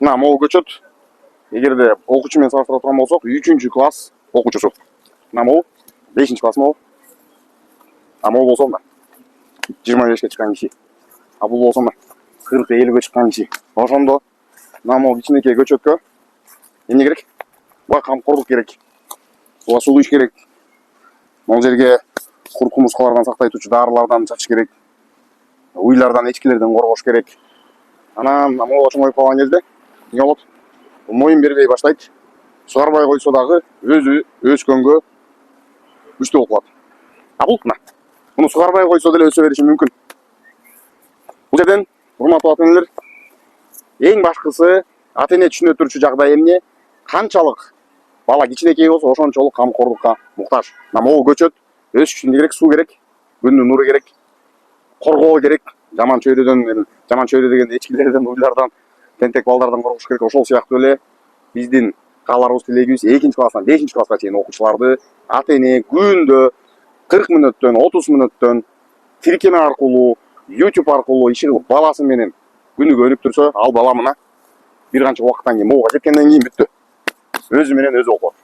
мына могу көчөт. Эгерде окуучу менен салыштыра турган болсок, 3-класс окуучусу. Мына могу 5-класс могу. А могу болсо мына 25-ке чыккан киши. А бул болсо мына 40-50-ге чыккан киши. Ошондо мына могу кичинекей көчөткө эмне керек? Буга камкордук керек. Буга суу ич керек. Могу жерге курт кумурскалардан сактай турчу дарылардан чачыш керек. Уйлардан, эчкилерден коргош керек. Анан могу чоңоюп калган кезде эмне болот? Моюн бербей баштайт. Сугарбай койсо дагы өзү өскөнгө күчтүү болуп калат. А бул мына муну сугарбай койсо деле өсө бериши мүмкүн. Бул жерден урматтуу ата-энелер, эң башкысы ата-эне түшүнө турчу жагдай эмне? Канчалык бала кичинекей болсо ошончолук камкордукка муктаж. Мына могу көчөт, өсүш үчүн керек, суу керек, күндүн нуру керек, коргоо керек. Жаман чөйрө дегенде эчкилерден, уйлардан, тентек балдардан коргош керек. Ошол сыяктуу эле биздин кааларыбыз, тилегибиз 2-класстан 5-класска чейин окуучуларды ата-эне күндө 40 мүнөттөн, 30 мүнөттөн тиркеме аркылуу, YouTube аркылуу иши кылып баласы менен күнүгө өнүктүрсө, ал бала мына бир канча убакыттан кийин могуга жеткенден кийин бүттү. Өзү менен өзү окуат.